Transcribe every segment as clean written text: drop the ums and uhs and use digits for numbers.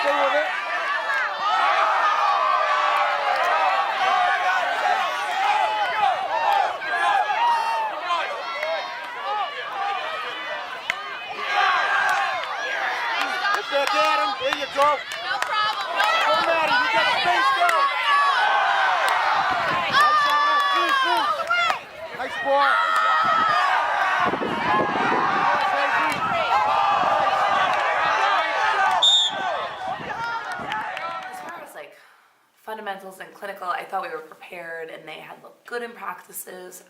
stay with it. Get back at him. There you go. No problem. Go, Maddie. You got the space, go. Nice, Anna. Through. Nice ball. Fundamentals and clinical, I thought we were prepared and they had looked good in practices.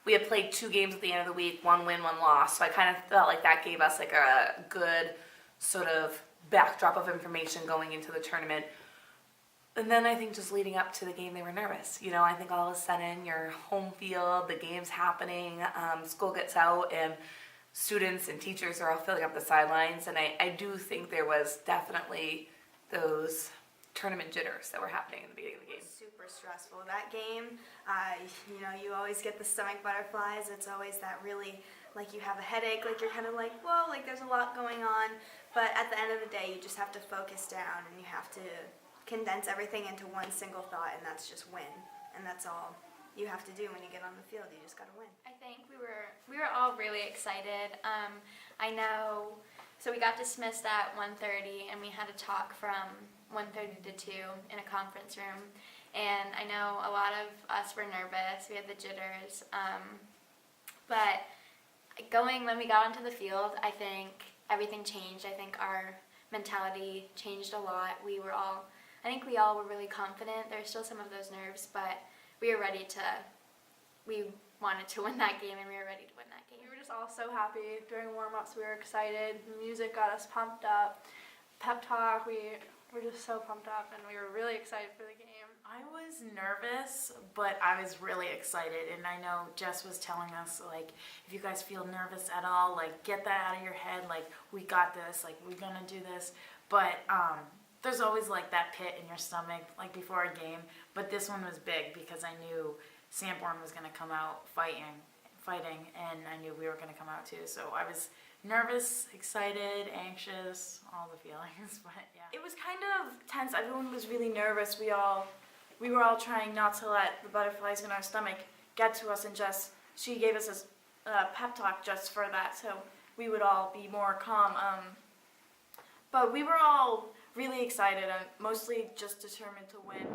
We had played 2 games at the end of the week, 1 win, 1 loss, so I kind of felt like that gave us like a good sort of backdrop of information going into the tournament. And then I think just leading up to the game, they were nervous. You know, I think all of a sudden you're home field, the game's happening, school gets out, and students and teachers are all filling up the sidelines, and I do think there was definitely those tournament jitters that were happening in the beginning of the game. Super stressful. That game, you know, you always get the stomach butterflies. It's always that really, like you have a headache, like you're kind of like, whoa, like there's a lot going on. But at the end of the day, you just have to focus down and you have to condense everything into one single thought, and that's just win. And that's all you have to do when you get on the field. You just got to win. I think we were all really excited. I know, so we got dismissed at 1:30 and we had to talk from 1:30 to 2 in a conference room, and I know a lot of us were nervous. We had the jitters, but when we got onto the field, I think everything changed. I think our mentality changed a lot. I think we all were really confident. There's still some of those nerves, but we wanted to win that game, and we were ready to win that game. We were just all so happy. During warm-ups, we were excited. The music got us pumped up. Pep talk, we're just so pumped up, and we were really excited for the game. I was nervous, but I was really excited, and I know Jess was telling us, like, if you guys feel nervous at all, like, get that out of your head, like, we got this, like, we're gonna do this, but there's always, like, that pit in your stomach, like, before a game, but this one was big because I knew Sanborn was gonna come out fighting, and I knew we were gonna come out too, so I was nervous, excited, anxious, all the feelings, but yeah. It was kind of tense. Everyone was really nervous. We were all trying not to let the butterflies in our stomach get to us, and she gave us a pep talk just for that, so we would all be more calm. But we were all really excited and mostly just determined to win.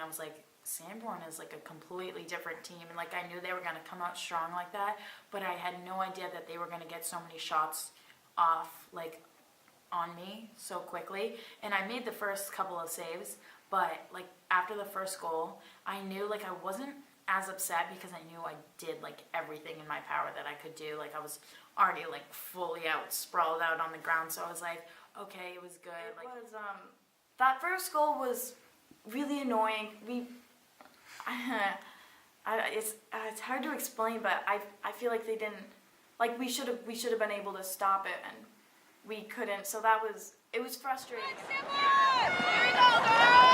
I was like, Sanborn is like a completely different team, and like I knew they were going to come out strong like that, but I had no idea that they were going to get so many shots off like on me so quickly. And I made the first couple of saves, but like after the first goal, I knew like I wasn't as upset because I knew I did like everything in my power that I could do. Like I was already like fully out, sprawled out on the ground, so I was like, okay, it was good. That first goal was really annoying. It's hard to explain, but I feel like they didn't, like we should have been able to stop it, and we couldn't. So it was frustrating. Here we go, girls!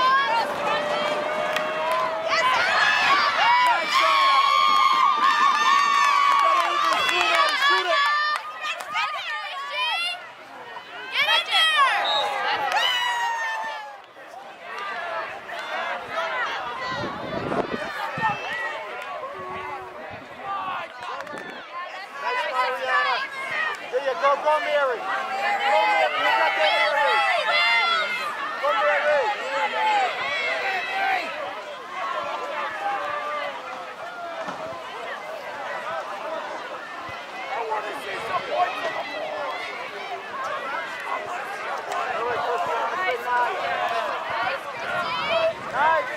Go, Mary! Go, Mary! You got that, Mary! Go, Mary! I want to see some points on the board! All right, nice!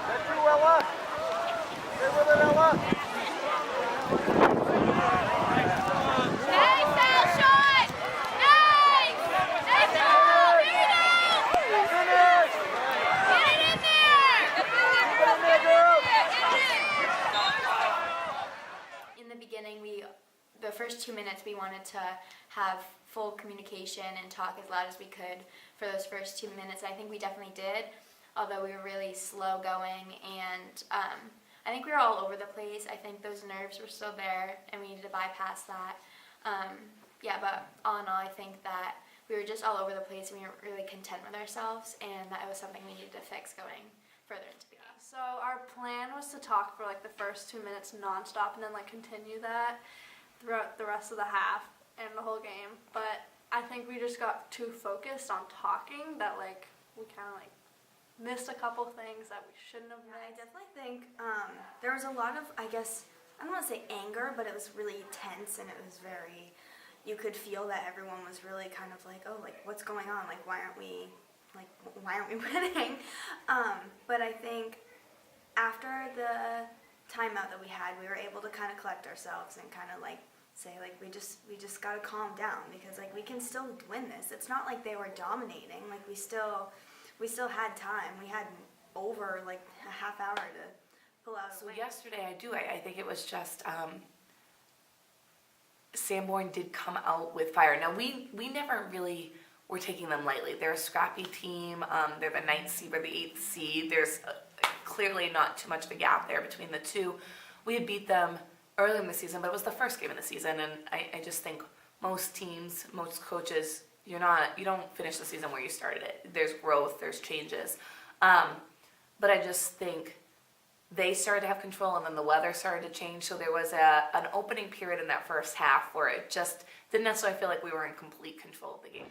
That's you, Ella! Stay with it, Ella! the first 2 minutes we wanted to have full communication and talk as loud as we could for those first 2 minutes. I think we definitely did, although we were really slow going, and I think we were all over the place. I think those nerves were still there, and we needed to bypass that. But all in all, I think that we were just all over the place, and we weren't really content with ourselves, and that it was something we needed to fix going further into the game. So our plan was to talk for like the first 2 minutes nonstop and then like continue that throughout the rest of the half and the whole game. But I think we just got too focused on talking that like we kind of like missed a couple things that we shouldn't have I missed. definitely think there was a lot of, I guess, I don't want to say anger, but it was really tense, and it was very, you could feel that everyone was really kind of like, oh, like what's going on? Like why aren't we winning? But I think after the timeout that we had, we were able to kind of collect ourselves and kind of like say like we just got to calm down, because like we can still win this. It's not like they were dominating. Like we still had time. We had over like a half hour to pull out a So win. yesterday, I think it was just Sanborn did come out with fire. Now we never really were taking them lightly. They're a scrappy team. They're the 9th seed, we're the 8th seed. There's clearly not too much of a gap there between the two. We had beat them early in the season, but it was the first game of the season, and I just think most teams, most coaches, you don't finish the season where you started it. There's growth, there's changes. But I just think they started to have control, and then the weather started to change, so there was an opening period in that first half where it just didn't necessarily feel like we were in complete control of the game.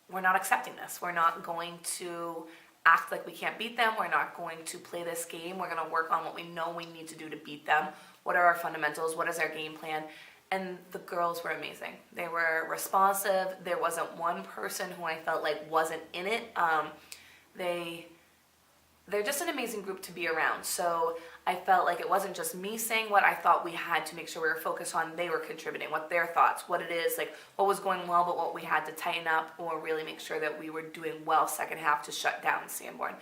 We're not accepting this. We're not going to act like we can't beat them. We're not going to play this game. We're going to work on what we know we need to do to beat them. What are our fundamentals? What is our game plan? And the girls were amazing. They were responsive. There wasn't one person who I felt like wasn't in it. They're just an amazing group to be around. So I felt like it wasn't just me saying what I thought we had to make sure we were focused on. They were contributing, what their thoughts, what it is, like what was going well, but what we had to tighten up or really make sure that we were doing well second half to shut down Sanborn.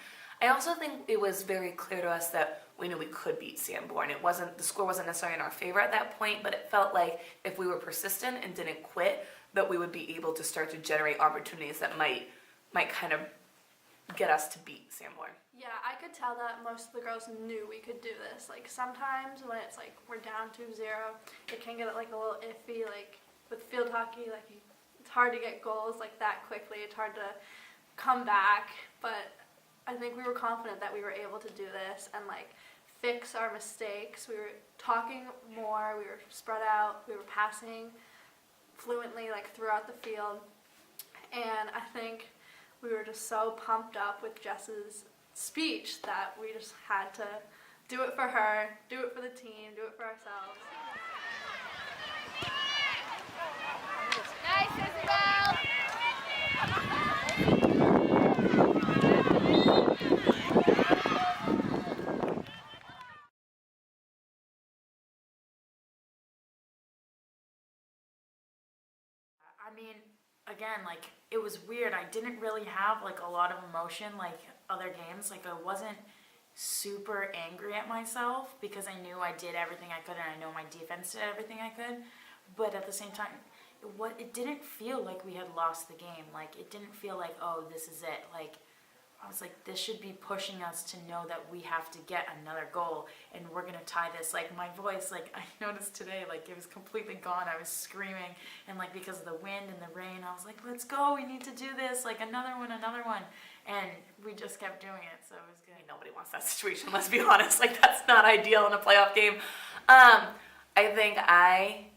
I also think it was very clear to us that we knew we could beat Sanborn. The score wasn't necessarily in our favor at that point, but it felt like if we were persistent and didn't quit, that we would be able to start to generate opportunities that might kind of get us to beat Sanborn. Yeah, I could tell that most of the girls knew we could do this. Like sometimes when it's like we're down 2-0, it can get like a little iffy. Like with field hockey, like it's hard to get goals like that quickly. It's hard to come back. But I think we were confident that we were able to do this and like fix our mistakes. We were talking more. We were spread out. We were passing fluently like throughout the field. And I think we were just so pumped up with Jess's speech that we just had to do it for her, do it for the team, do it for ourselves. mean, again, like, it was weird. I didn't really have, like, a lot of emotion like other games. Like, I wasn't super angry at myself because I knew I did everything I could and I know my defense did everything I could. But at the same time, it didn't feel like we had lost the game. Like, it didn't feel like, oh, this is it. Like, I was like, this should be pushing us to know that we have to get another goal and we're going to tie this. Like, my voice, like, I noticed today, like, it was completely gone. I was screaming, and, like, because of the wind and the rain, I was like, let's go, we need to do this, like, another one. And we just kept doing it, so it was good. Nobody wants that situation, let's be honest. Like, that's not ideal in a playoff game. I think I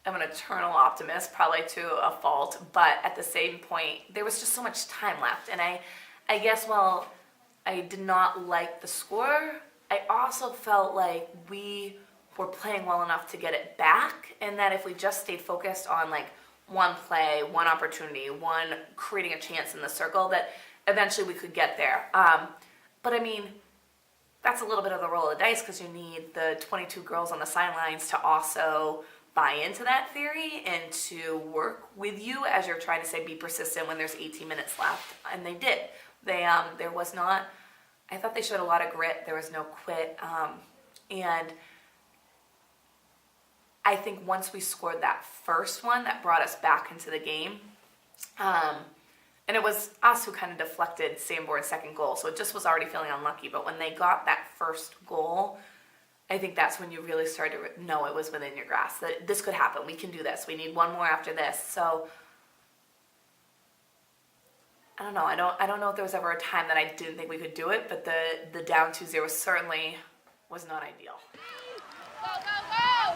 am an eternal optimist, probably to a fault, but at the same point, there was just so much time left, and I guess while I did not like the score, I also felt like we were playing well enough to get it back, and that if we just stayed focused on like one play, one opportunity, one creating a chance in the circle, that eventually we could get there. But I mean, that's a little bit of the roll of the dice because you need the 22 girls on the sidelines to also buy into that theory and to work with you as you're trying to say be persistent when there's 18 minutes left, and they did. There was not, I thought they showed a lot of grit. There was no quit. And I think once we scored that first one, that brought us back into the game. And it was us who kind of deflected Sanborn's second goal. So it just was already feeling unlucky. But when they got that first goal, I think that's when you really started to know it was within your grasp, that this could happen. We can do this. We need one more after this. So I don't know. I don't know if there was ever a time that I didn't think we could do it, but the down 2-0 certainly was not ideal. Go, go, go!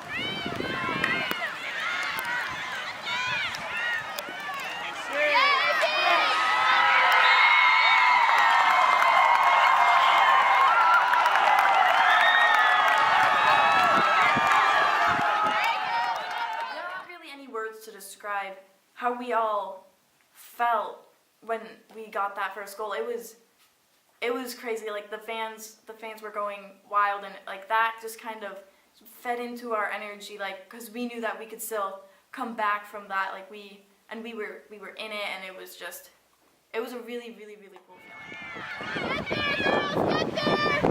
There aren't really any words to describe how we all felt when we got that first goal. It was crazy. Like, the fans were going wild, and like that just kind of fed into our energy, like, because we knew that we could still come back from that. Like, we were in it, and it was a really, really, really cool feeling. Get there, girls! Get there!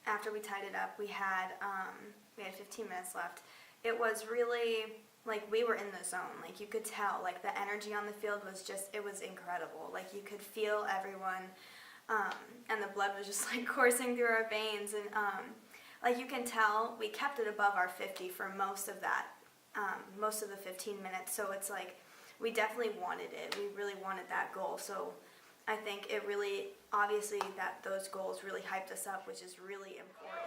After we tied it up, we had 15 minutes left. It was really, like, we were in the zone. Like, you could tell, like, the energy on the field was just, it was incredible. Like, you could feel everyone, and the blood was just, like, coursing through our veins. And, like, you can tell, we kept it above our 50 for most of that, most of the 15 minutes. So it's like, we definitely wanted it. We really wanted that goal. So I think it really, obviously, that those goals really hyped us up, which is really important.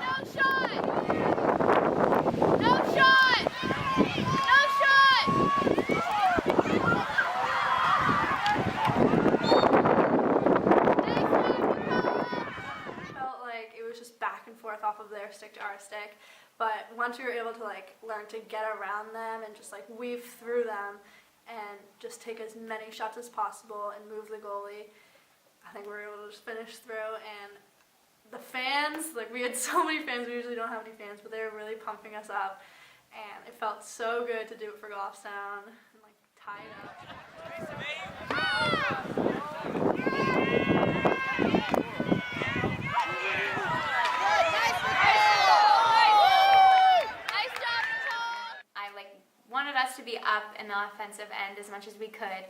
No shot! No shot! No shot! Felt like it was just back and forth off of their stick to our stick, but once we were able to like learn to get around them and just like weave through them and just take as many shots as possible and move the goalie, I think we were able to just finish through. And the fans, like, we had so many fans. We usually don't have any fans, but they were really pumping us up, and it felt so good to do it for Goffstown and like tie it up. I like wanted wanted us to be up in the offensive end as much as we could.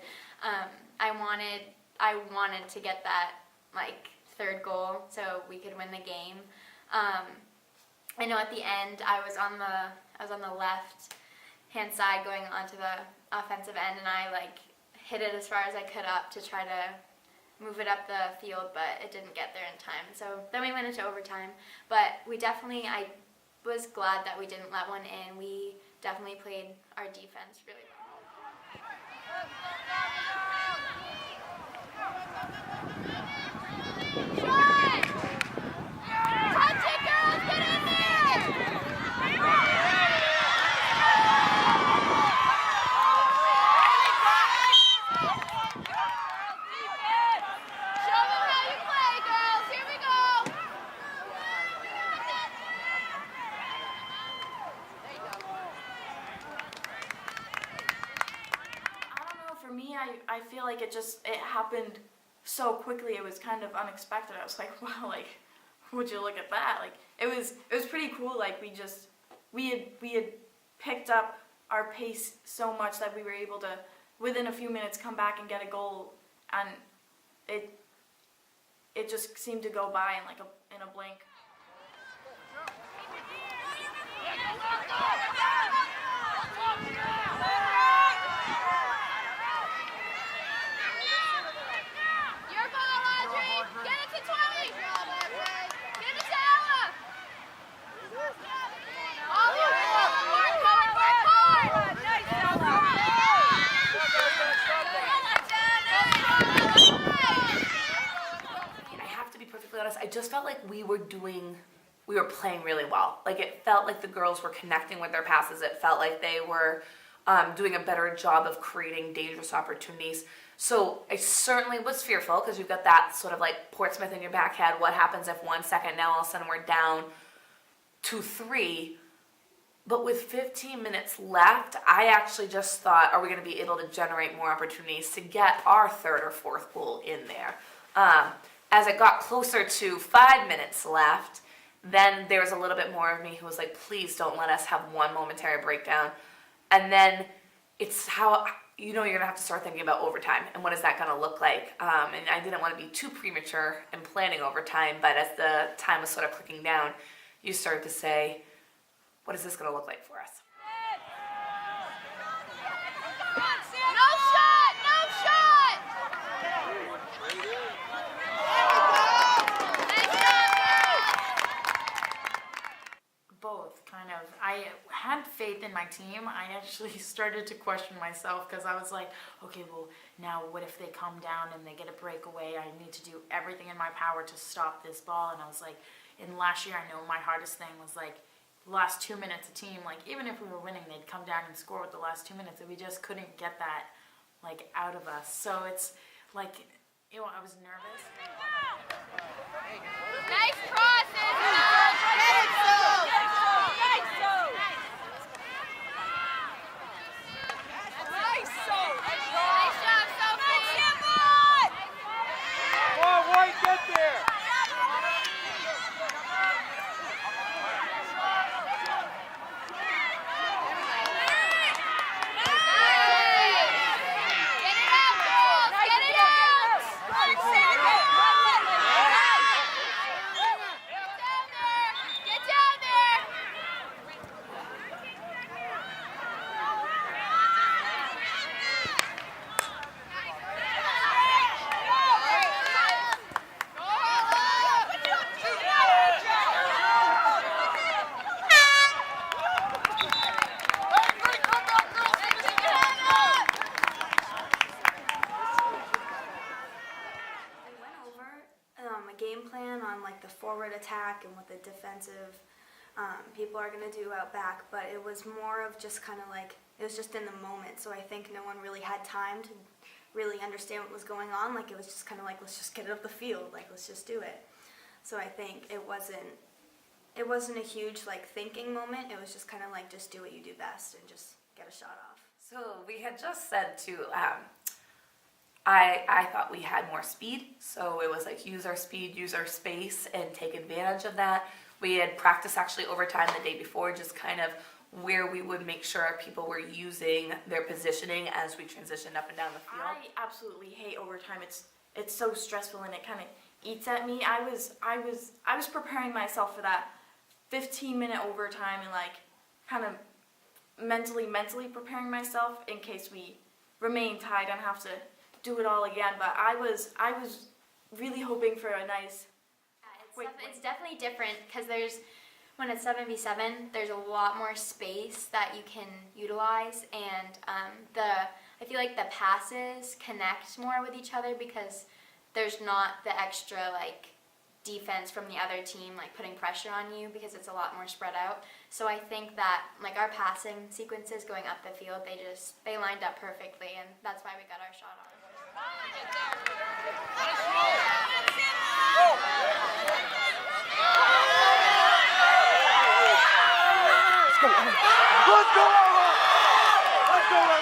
I wanted to get that like third goal so we could win the game. I know at the end I was on the left hand side going onto the offensive end, and I like hit it as far as I could up to try to move it up the field, but it didn't get there in time. So then we went into overtime, but I was glad that we didn't let one in. We definitely played our defense really well. I feel like it happened so quickly. It was kind of unexpected. I was like, wow, like, would you look at that? Like, it was pretty cool. Like, we had picked up our pace so much that we were able to, within a few minutes, come back and get a goal, and it just seemed to go by in a blink. I just felt like we were playing really well. Like, it felt like the girls were connecting with their passes. It felt like they were doing a better job of creating dangerous opportunities. So I certainly was fearful, because you've got that sort of like Portsmouth in your back head. What happens if 1 second, now all of a sudden we're down 2-3? But with 15 minutes left, I actually just thought, are we going to be able to generate more opportunities to get our third or fourth goal in there? As it got closer to 5 minutes left, then there was a little bit more of me who was like, please don't let us have one momentary breakdown. And then it's how, you're going to have to start thinking about overtime and what is that going to look like. And I didn't want to be too premature in planning overtime, but as the time was sort of clicking down, you started to say, what is this going to look like for us? I had faith in my team. I actually started to question myself, because I was like, okay, well, now what if they come down and they get a breakaway? I need to do everything in my power to stop this ball. And I was like, in last year, I know my hardest thing was like the last 2 minutes a team, like even if we were winning, they'd come down and score with the last 2 minutes, and we just couldn't get that like out of us. So it's like, I was nervous. Nice crosses! Get there! Attack and what the defensive people are going to do out back, but it was more of just kind of like, it was just in the moment, so I think no one really had time to really understand what was going on. Like, it was just kind of like, let's just get it up the field, like, let's just do it. So I think it wasn't a huge like thinking moment. It was just kind of like, just do what you do best and just get a shot off. So we had just said too, I thought we had more speed, so it was like use our speed, use our space, and take advantage of that. We had practiced actually overtime the day before, just kind of where we would make sure our people were using their positioning as we transitioned up and down the field. I absolutely hate overtime. It's so stressful and it kind of eats at me. I was preparing myself for that 15-minute overtime and like kind of mentally preparing myself in case we remain tied and have to do it all again. But I was really hoping for a nice. It's definitely different because when it's 7v7, there's a lot more space that you can utilize, and I feel like the passes connect more with each other because there's not the extra like defense from the other team like putting pressure on you because it's a lot more spread out. So I think that like our passing sequences going up the field, they lined up perfectly, and that's why we got our shot on. Let's go, Ella! Let's go, Ella!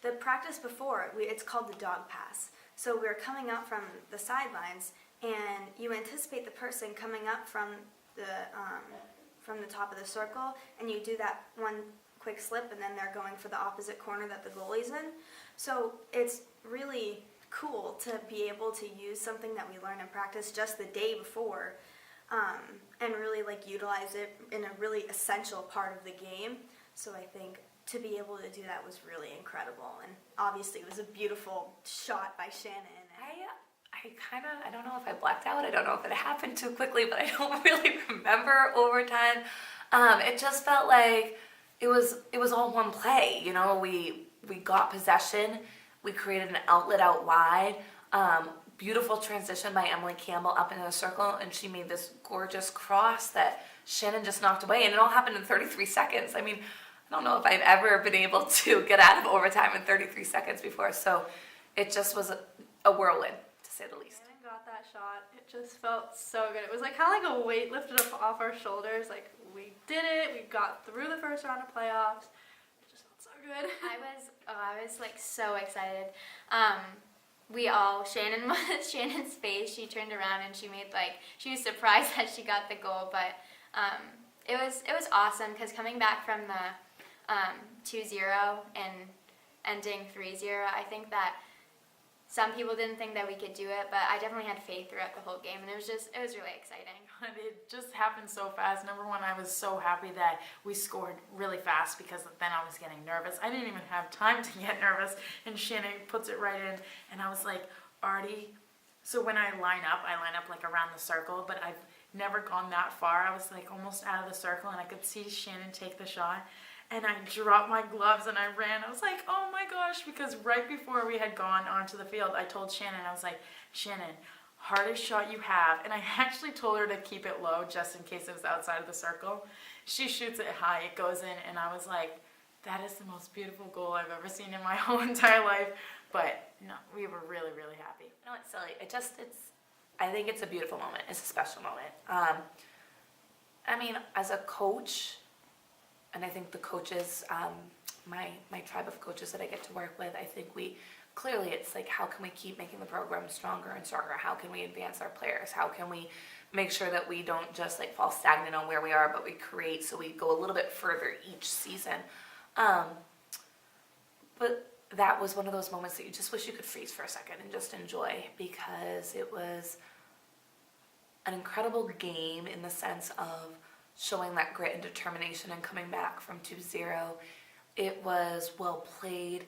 The practice before, it's called the dog pass. So we're coming up from the sidelines, and you anticipate the person coming up from the top of the circle, and you do that one quick slip, and then they're going for the opposite corner that the goalie's in. So it's really cool to be able to use something that we learned in practice just the day before, and really like utilize it in a really essential part of the game. So I think to be able to do that was really incredible, and obviously it was a beautiful shot by Shannon. I don't know if I blacked out. I don't know if it happened too quickly, but I don't really remember overtime. It just felt like it was all one play. You know, we got possession. We created an outlet out wide. Beautiful transition by Emily Campbell up into the circle, and she made this gorgeous cross that Shannon just knocked away, and it all happened in 33 seconds. I mean, I don't know if I've ever been able to get out of overtime in 33 seconds before, so it just was a whirlwind, to say the least. Shannon got that shot. It just felt so good. It was like kind of like a weight lifted up off our shoulders. Like, we did it. We got through the first round of playoffs. It just felt so good. I was like so excited. Shannon's face, she turned around and she was surprised that she got the goal, but it was awesome because coming back from the 2-0 and ending 3-0, I think that some people didn't think that we could do it, but I definitely had faith throughout the whole game, and it was really exciting. It just happened so fast. Number one, I was so happy that we scored really fast because then I was getting nervous. I didn't even have time to get nervous, and Shannon puts it right in, and I was like, Artie. So when I line up like around the circle, but I've never gone that far. I was like almost out of the circle, and I could see Shannon take the shot. And I dropped my gloves and I ran. I was like, oh my gosh, because right before we had gone onto the field, I told Shannon, I was like, Shannon, hardest shot you have. And I actually told her to keep it low just in case it was outside of the circle. She shoots it high, it goes in, and I was like, that is the most beautiful goal I've ever seen in my whole entire life. But no, we were really, really happy. No, it's silly. I think it's a beautiful moment. It's a special moment. I mean, as a coach, and I think the coaches, my tribe of coaches that I get to work with, I think it's like, how can we keep making the program stronger and stronger? How can we advance our players? How can we make sure that we don't just like fall stagnant on where we are, but we create so we go a little bit further each season? But that was one of those moments that you just wish you could freeze for a second and just enjoy, because it was an incredible game in the sense of showing that grit and determination and coming back from 2-0. It was well played,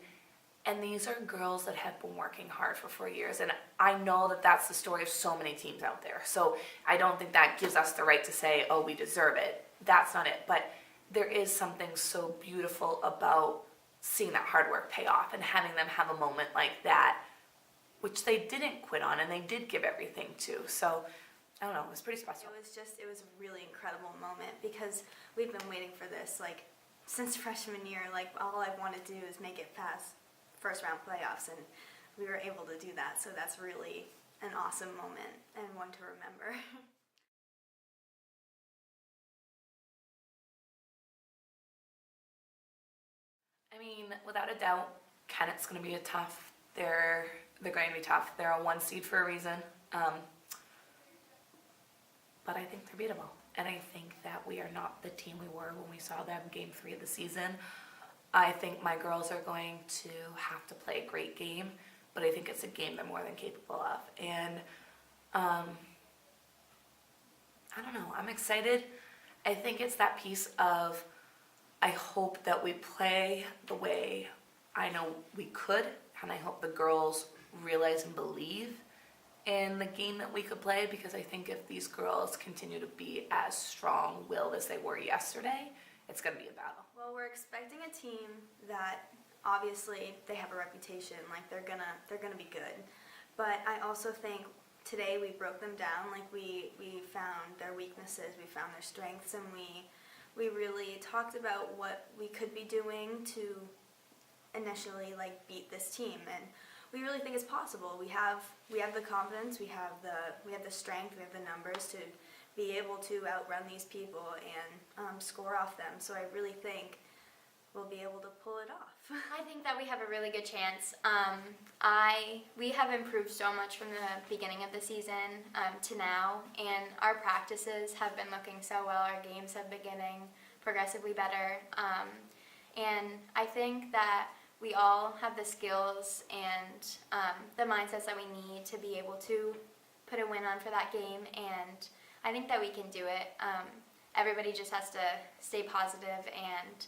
and these are girls that have been working hard for 4 years, and I know that that's the story of so many teams out there, so I don't think that gives us the right to say, oh, we deserve it. That's not it, but there is something so beautiful about seeing that hard work pay off and having them have a moment like that, which they didn't quit on and they did give everything to. So I don't know, it was pretty special. It was a really incredible moment because we've been waiting for this like since freshman year. Like all I wanted to do is make it past first round playoffs, and we were able to do that. So that's really an awesome moment and one to remember. I mean, without a doubt, Kennett's going to be they're going to be tough. They're a 1 seed for a reason. But I think they're beatable. And I think that we are not the team we were when we saw them game 3 of the season. I think my girls are going to have to play a great game, but I think it's a game they're more than capable of. And I don't know, I'm excited. I think it's that piece of I hope that we play the way I know we could, and I hope the girls realize and believe in the game that we could play, because I think if these girls continue to be as strong-willed as they were yesterday, it's going to be a battle. Well, we're expecting a team that obviously they have a reputation, like they're gonna be good. But I also think today we broke them down, like we found their weaknesses, we found their strengths, and we really talked about what we could be doing to initially like beat this team, and we really think it's possible. We have the confidence, we have the strength, we have the numbers to be able to outrun these people and score off them. So I really think we'll be able to pull it off. I think that we have a really good chance. We have improved so much from the beginning of the season to now, and our practices have been looking so well. Our games have been getting progressively better, and I think that we all have the skills and the mindsets that we need to be able to put a win on for that game, and I think that we can do it. Everybody just has to stay positive and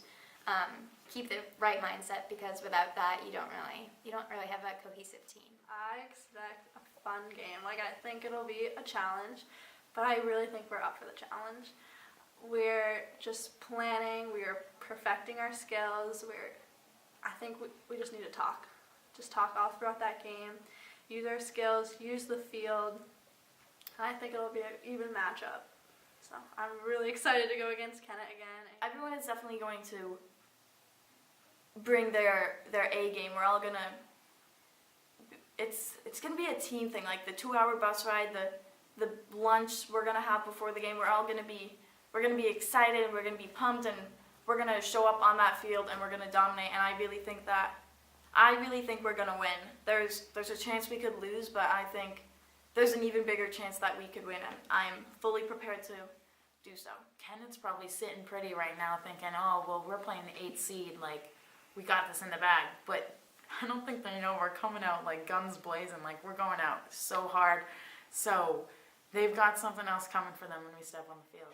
keep the right mindset, because without that, you don't really have a cohesive team. I expect a fun game. Like, I think it'll be a challenge, but I really think we're up for the challenge. We're just planning, we're perfecting our skills, I think we just need to talk. Just talk all throughout that game, use our skills, use the field. I think it'll be an even matchup. So I'm really excited to go against Kennett again. Everyone is definitely going to bring their A game. We're all gonna. It's gonna be a team thing. Like the 2-hour bus ride, the lunch we're gonna have before the game. We're gonna be excited, and we're gonna be pumped, and we're gonna show up on that field, and we're gonna dominate. And I really think we're gonna win. There's a chance we could lose, but I think there's an even bigger chance that we could win, and I'm fully prepared to do so. Kennett's probably sitting pretty right now thinking, oh, well, we're playing the 8th seed, like, we got this in the bag. But I don't think they know we're coming out like guns blazing, like we're going out so hard. So they've got something else coming for them when we step on the field.